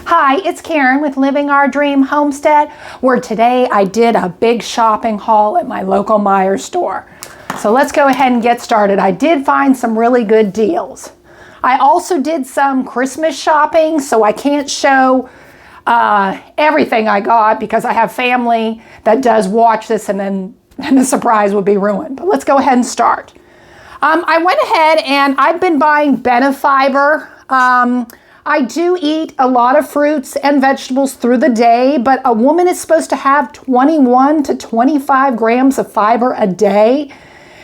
Hi, it's Karen with Living Our Dream Homestead, where today I did a big shopping haul at my local Meijer store. So let's go ahead and get started. I did find some really good deals. I also did some Christmas shopping, so I can't show everything I got because I have family that does watch this and then the surprise would be ruined. But let's go ahead and start. I went ahead and I've been buying Benefiber. I do eat a lot of fruits and vegetables through the day, but a woman is supposed to have 21 to 25 grams of fiber a day.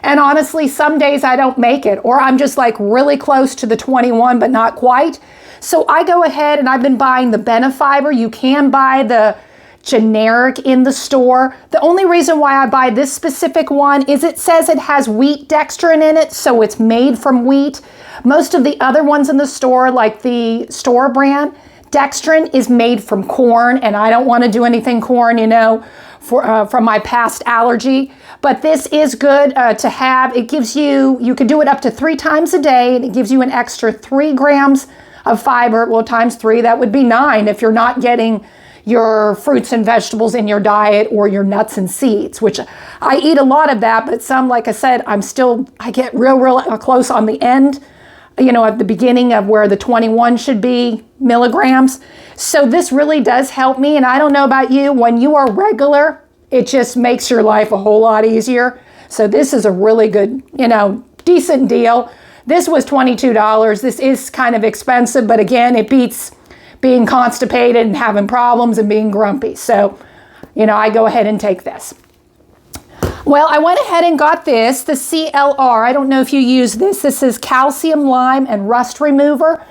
And honestly, some days I don't make it, or I'm just like really close to the 21, but not quite. So I go ahead and I've been buying the Benefiber. You can buy the generic in the store. The only reason why I buy this specific one is it says it has wheat dextrin in it, so it's made from wheat. Most of the other ones in the store, like the store brand, dextrin is made from corn, and I don't want to do anything corn, from my past allergy. But this is good to have. It gives you can do it up to 3 times a day, and it gives you an extra 3 grams of fiber. Well, times 3, that would be 9 if you're not getting your fruits and vegetables in your diet or your nuts and seeds, which I eat a lot of that, but some, like I said, I get real close on the end, at the beginning of where the 21 should be milligrams. So this really does help me. And I don't know about you, when you are regular, it just makes your life a whole lot easier. So this is a really good, decent deal. This was $22. This is kind of expensive, but again, it beats being constipated and having problems and being grumpy. So, I go ahead and take this. Well, I went ahead and got this, the CLR. I don't know if you use this. This is calcium, lime, and rust remover.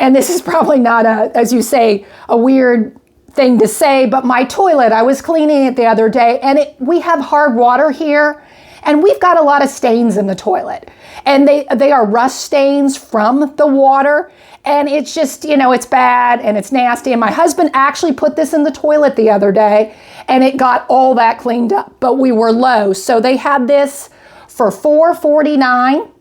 And this is probably not as you say, a weird thing to say, but my toilet, I was cleaning it the other day, and we have hard water here, and we've got a lot of stains in the toilet. And they are rust stains from the water. And it's just, it's bad and it's nasty. And my husband actually put this in the toilet the other day and it got all that cleaned up, but we were low. So they had this for $4.49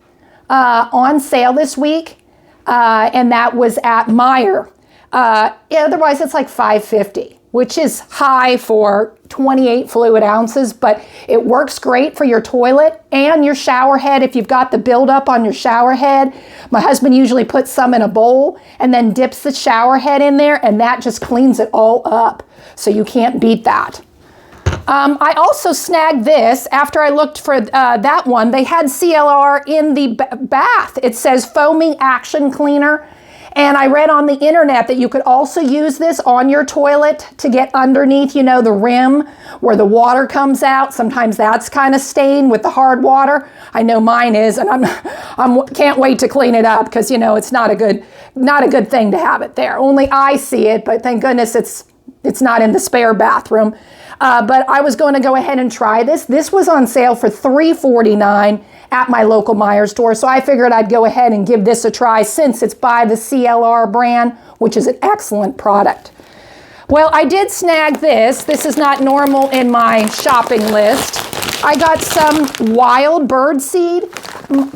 on sale this week. And that was at Meijer. Otherwise it's like $5.50, which is high for 28 fluid ounces, but it works great for your toilet and your shower head. If you've got the buildup on your shower head, my husband usually puts some in a bowl and then dips the shower head in there, and that just cleans it all up. So you can't beat that. I also snagged this after I looked for that one. They had CLR in the bath. It says foaming action cleaner. And I read on the internet that you could also use this on your toilet to get underneath, the rim where the water comes out. Sometimes that's kind of stained with the hard water. I know mine is, and I can't wait to clean it up because, it's not a good thing to have it there. Only I see it, but thank goodness it's not in the spare bathroom. But I was going to go ahead and try this. This was on sale for $3.49 at my local Meijer store. So I figured I'd go ahead and give this a try since it's by the CLR brand, which is an excellent product. Well, I did snag this. This is not normal in my shopping list. I got some wild bird seed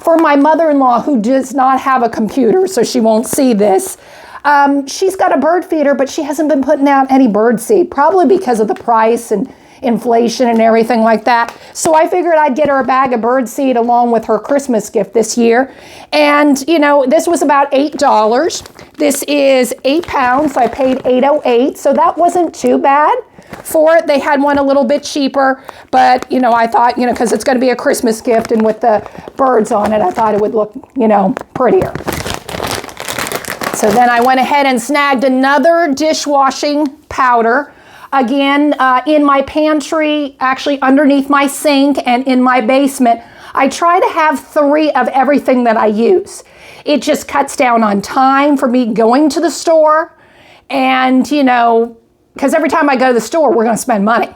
for my mother-in-law who does not have a computer, so she won't see this. She's got a bird feeder, but she hasn't been putting out any bird seed, probably because of the price and inflation and everything like that. So I figured I'd get her a bag of bird seed along with her Christmas gift this year. And, this was about $8. This is 8 pounds. I paid $8.08. So that wasn't too bad for it. They had one a little bit cheaper, but, I thought, because it's going to be a Christmas gift and with the birds on it, I thought it would look, prettier. So then I went ahead and snagged another dishwashing powder. Again, in my pantry, actually underneath my sink and in my basement, I try to have 3 of everything that I use. It just cuts down on time for me going to the store. And, because every time I go to the store, we're going to spend money.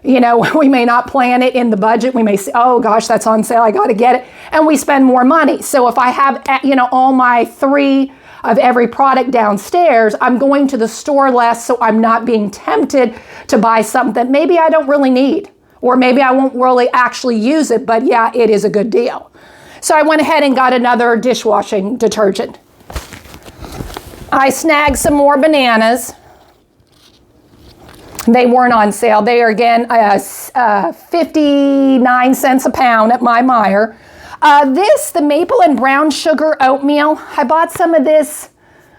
We may not plan it in the budget. We may say, oh gosh, that's on sale, I got to get it. And we spend more money. So if I have, all my 3 of every product downstairs, I'm going to the store less, so I'm not being tempted to buy something that maybe I don't really need, or maybe I won't really actually use it, but yeah, it is a good deal. So I went ahead and got another dishwashing detergent. I snagged some more bananas. They weren't on sale. They are, again, 59 cents a pound at my Meijer. The maple and brown sugar oatmeal, I bought some of this,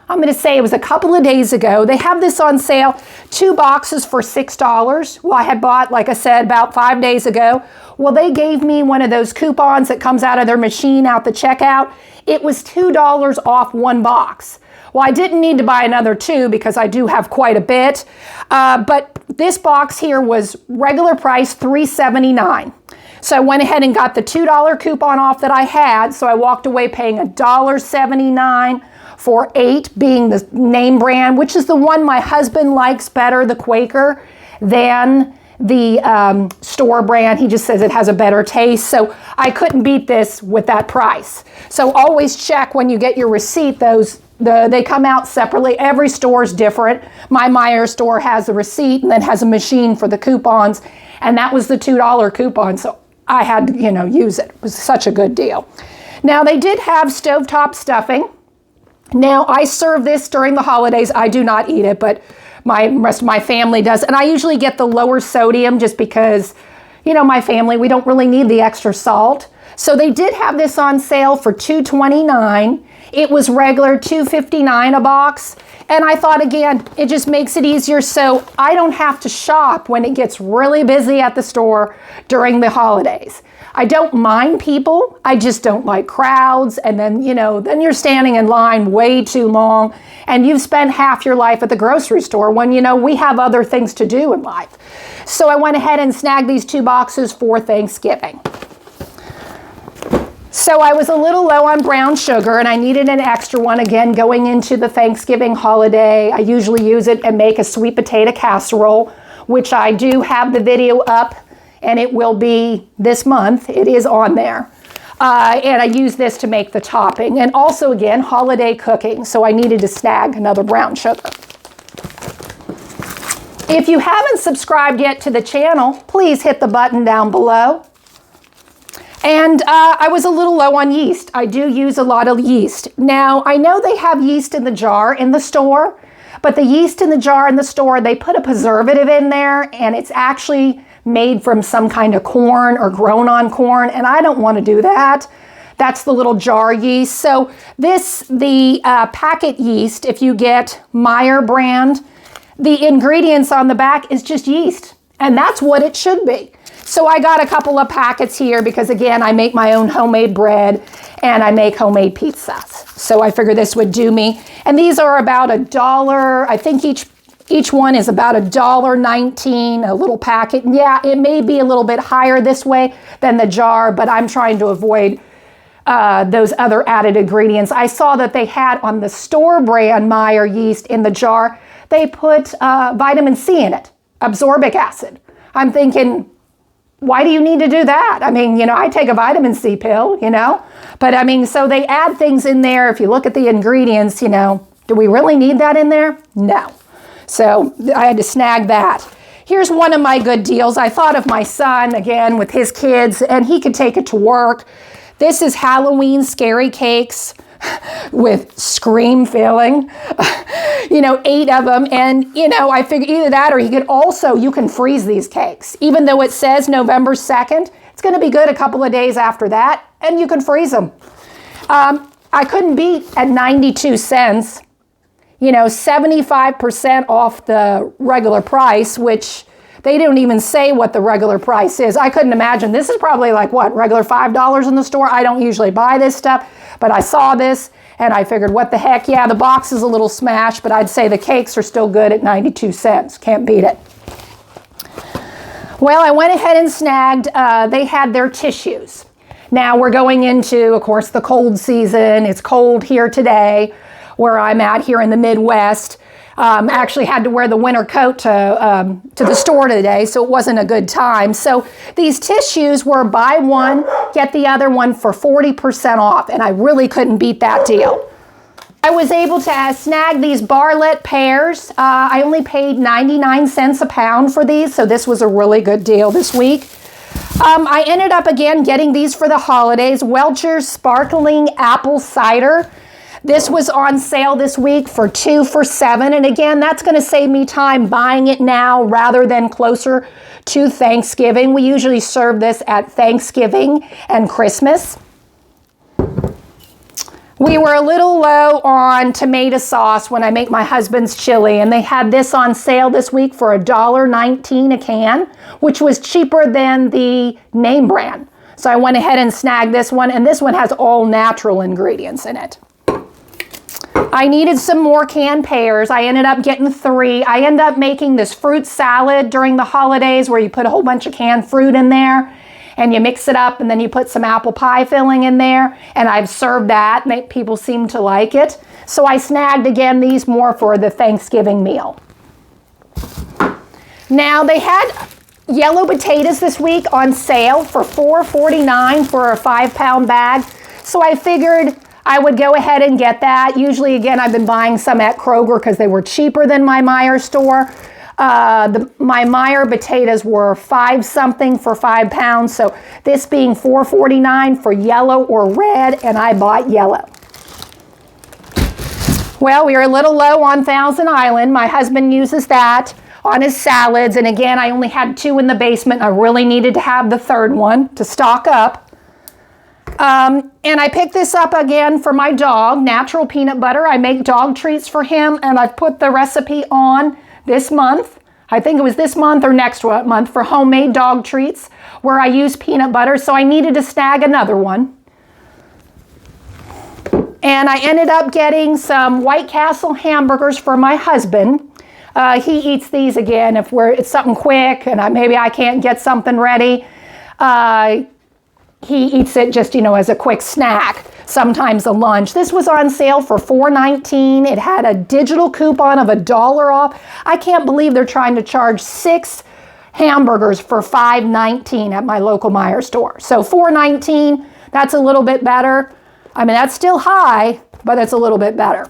I'm going to say it was a couple of days ago. They have this on sale, 2 boxes for $6. Well, I had bought, like I said, about 5 days ago. Well, they gave me one of those coupons that comes out of their machine out the checkout. It was $2 off 1 box. Well, I didn't need to buy another 2 because I do have quite a bit. But this box here was regular price $3.79. So I went ahead and got the $2 coupon off that I had. So I walked away paying $1.79 for 8, being the name brand, which is the one my husband likes better, the Quaker, than the store brand. He just says it has a better taste. So I couldn't beat this with that price. So always check when you get your receipt, they come out separately. Every store is different. My Meijer store has a receipt and then has a machine for the coupons. And that was the $2 coupon. So I had to, use it. It was such a good deal. Now they did have stovetop stuffing. Now I serve this during the holidays. I do not eat it, but rest of my family does. And I usually get the lower sodium just because, my family, we don't really need the extra salt. So they did have this on sale for $2.29. It was regular $2.59 a box. And I thought, again, it just makes it easier so I don't have to shop when it gets really busy at the store during the holidays. I don't mind people. I just don't like crowds. And then, then you're standing in line way too long and you've spent half your life at the grocery store when, we have other things to do in life. So I went ahead and snagged these 2 boxes for Thanksgiving. So I was a little low on brown sugar and I needed an extra one, again, going into the Thanksgiving holiday. I usually use it and make a sweet potato casserole, which I do have the video up, and it will be this month. It is on there. And I use this to make the topping. And also, again, holiday cooking. So I needed to snag another brown sugar. If you haven't subscribed yet to the channel, please hit the button down below. And I was a little low on yeast. I do use a lot of yeast. Now, I know they have yeast in the jar in the store, but the yeast in the jar in the store, they put a preservative in there, and it's actually made from some kind of corn or grown on corn, and I don't want to do that. That's the little jar yeast. So the packet yeast, if you get Meijer brand, the ingredients on the back is just yeast, and that's what it should be. So I got a couple of packets here because, again, I make my own homemade bread and I make homemade pizzas. So I figured this would do me. And these are about $1. I think each one is about $1.19, a little packet. And yeah, it may be a little bit higher this way than the jar, but I'm trying to avoid those other added ingredients. I saw that they had on the store brand Meijer yeast in the jar, they put vitamin C in it, ascorbic acid. I'm thinking, why do you need to do that? I mean, I take a vitamin C pill, but I mean, so they add things in there. If you look at the ingredients, do we really need that in there? No. So I had to snag that. Here's one of my good deals. I thought of my son, again, with his kids, and he could take it to work. This is Halloween scary cakes with Scream filling, 8 of them. And, I figured either that or you can freeze these cakes. Even though it says November 2nd, it's going to be good a couple of days after that, and you can freeze them. I couldn't beat at 92 cents, 75% off the regular price, which they don't even say what the regular price is. I couldn't imagine. This is probably like regular $5 in the store. I don't usually buy this stuff, but I saw this and I figured, what the heck? Yeah, the box is a little smashed, but I'd say the cakes are still good at 92 cents. Can't beat it. Well, I went ahead and snagged, they had their tissues. Now we're going into, of course, the cold season. It's cold here today where I'm at here in the Midwest. Actually had to wear the winter coat to the store today, so it wasn't a good time. So these tissues were buy one, get the other one for 40% off, and I really couldn't beat that deal. I was able to snag these Barlett pears. I only paid 99 cents a pound for these, so this was a really good deal this week. I ended up again getting these for the holidays, Welch's Sparkling Apple Cider. This was on sale this week for 2 for $7. And again, that's going to save me time buying it now rather than closer to Thanksgiving. We usually serve this at Thanksgiving and Christmas. We were a little low on tomato sauce when I make my husband's chili, and they had this on sale this week for $1.19 a can, which was cheaper than the name brand. So I went ahead and snagged this one, and this one has all natural ingredients in it. I needed some more canned pears. I ended up getting 3. I ended up making this fruit salad during the holidays where you put a whole bunch of canned fruit in there and you mix it up, and then you put some apple pie filling in there, and I've served that. People seem to like it. So I snagged again these more for the Thanksgiving meal. Now they had yellow potatoes this week on sale for $4.49 for a 5-pound bag. So I figured I would go ahead and get that. Usually, again, I've been buying some at Kroger because they were cheaper than my Meijer store. My Meijer potatoes were 5-something for 5 pounds. So this being $4.49 for yellow or red, and I bought yellow. Well, we are a little low on Thousand Island. My husband uses that on his salads. And again, I only had 2 in the basement. I really needed to have the 3rd one to stock up. And I picked this up again for my dog, natural peanut butter. I make dog treats for him, and I've put the recipe on this month. I think it was this month or next month for homemade dog treats where I use peanut butter. So I needed to snag another one. And I ended up getting some White Castle hamburgers for my husband. He eats these again if it's something quick and maybe I can't get something ready. He eats it just, as a quick snack, sometimes a lunch. This was on sale for $4.19. It had a digital coupon of $1 off. I can't believe they're trying to charge 6 hamburgers for $5.19 at my local Meijer store. So $4.19, that's a little bit better. That's still high, but it's a little bit better.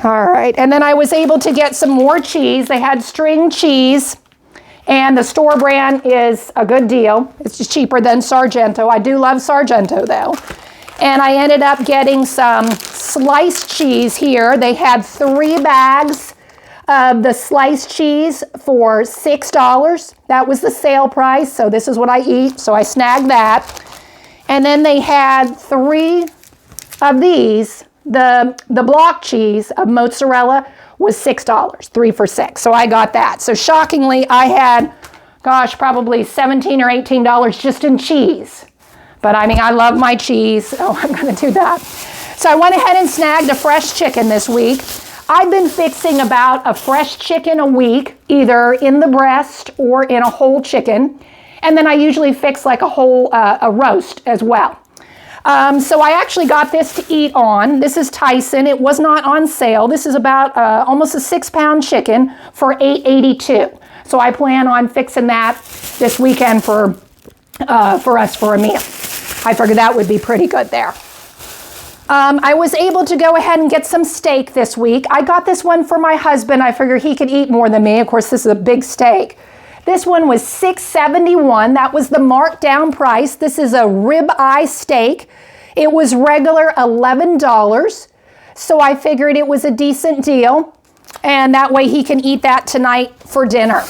All right, and then I was able to get some more cheese. They had string cheese. And the store brand is a good deal. It's just cheaper than Sargento. I do love Sargento though. And I ended up getting some sliced cheese here. They had 3 bags of the sliced cheese for $6. That was the sale price. So this is what I eat. So I snagged that. And then they had 3 of these. The block cheese of mozzarella was $6, 3 for $6. So I got that. So shockingly, I had, probably $17 or $18 just in cheese. But I love my cheese, so I'm going to do that. So I went ahead and snagged a fresh chicken this week. I've been fixing about a fresh chicken a week, either in the breast or in a whole chicken. And then I usually fix like a whole, a roast as well. So I actually got this to eat on. This is Tyson. It was not on sale. This is about almost a 6-pound chicken for $8.82. So I plan on fixing that this weekend for us for a meal. I figured that would be pretty good there. I was able to go ahead and get some steak this week. I got this one for my husband. I figured he could eat more than me. Of course, this is a big steak. This one was $6.71. That was the marked down price. This is a ribeye steak. It was regular $11. So I figured it was a decent deal. And that way he can eat that tonight for dinner.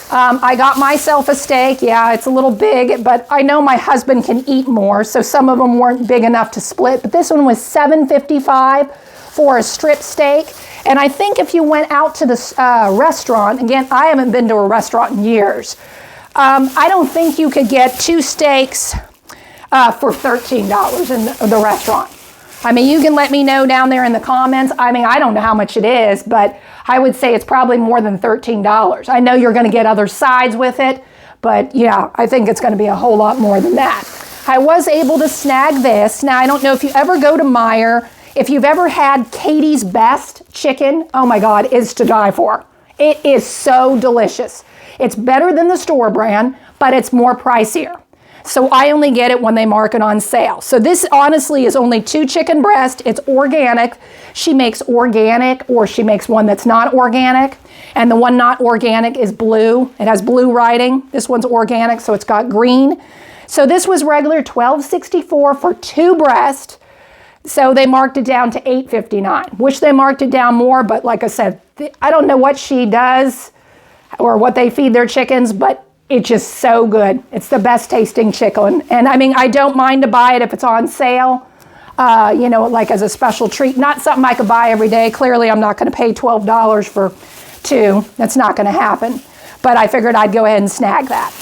I got myself a steak. Yeah, it's a little big, but I know my husband can eat more. So some of them weren't big enough to split. But this one was $7.55 for a strip steak. And I think if you went out to the restaurant, again, I haven't been to a restaurant in years. I don't think you could get 2 steaks for $13 in the restaurant. You can let me know down there in the comments. I don't know how much it is, but I would say it's probably more than $13. I know you're going to get other sides with it, but yeah, I think it's going to be a whole lot more than that. I was able to snag this. Now, I don't know if you ever go to Meijer. If you've ever had Katie's Best chicken, oh my God, it's to die for. It is so delicious. It's better than the store brand, but it's more pricier. So I only get it when they mark it on sale. So this honestly is only 2 chicken breasts. It's organic. She makes organic, or she makes one that's not organic. And the one not organic is blue. It has blue writing. This one's organic, so it's got green. So this was regular $12.64 for 2 breasts. So they marked it down to $8.59. Wish they marked it down more, but like I said, I don't know what she does or what they feed their chickens, but it's just so good. It's the best tasting chicken. And I mean, I don't mind to buy it if it's on sale, you know, like as a special treat. Not something I could buy every day. Clearly, I'm not going to pay $12 for 2. That's not going to happen. But I figured I'd go ahead and snag that.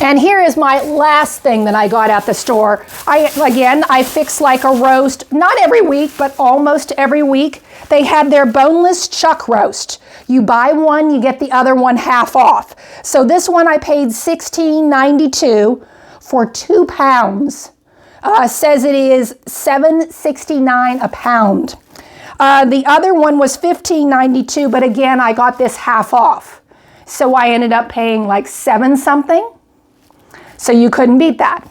And here is my last thing that I got at the store. I fix like a roast, not every week, but almost every week. They had their boneless chuck roast. You buy one, you get the other one half off. So this one I paid $16.92 for 2 pounds. Says it is $7.69 a pound. The other one was $15.92, but again, I got this half off. So I ended up paying like 7 something. So you couldn't beat that.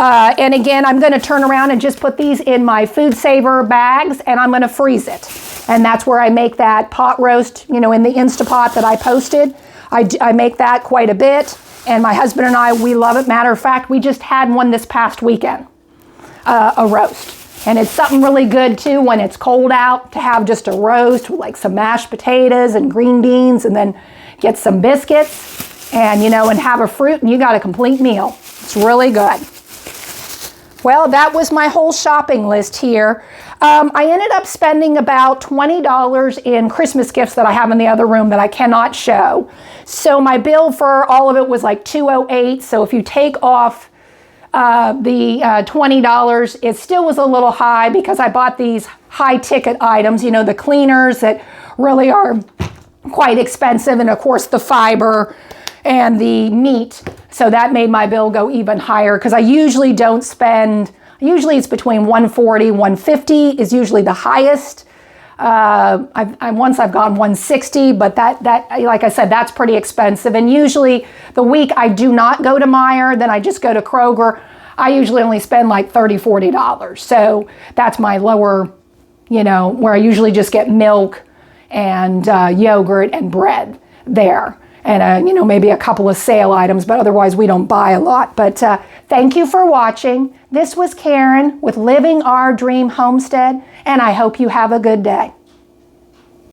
And again, I'm going to turn around and just put these in my food saver bags, and I'm going to freeze it. And that's where I make that pot roast, you know, in the Instapot that I posted. I make that quite a bit, and my husband and I, we love it. Matter of fact, we just had one this past weekend, a roast. And it's something really good too when it's cold out to have just a roast with like some mashed potatoes and green beans, and then get some biscuits. And, you know, and have a fruit, and you got a complete meal. It's really good. Well, that was my whole shopping list here. I ended up spending about $20 in Christmas gifts that I have in the other room that I cannot show. So my bill for all of it was like $208. So if you take off the $20, it still was a little high because I bought these high ticket items, you know, the cleaners that really are quite expensive, and of course the fiber and the meat. So that made my bill go even higher because I usually don't spend, usually it's between $140, $150 is usually the highest. Once I've gone $160, but that like I said, that's pretty expensive. And usually the week I do not go to Meijer, then I just go to Kroger, I usually only spend like $30, $40. So that's my lower, you know, where I usually just get milk and yogurt and bread there. And, you know, maybe a couple of sale items, but otherwise we don't buy a lot. But thank you for watching. This was Karen with Living Our Dream Homestead, and I hope you have a good day.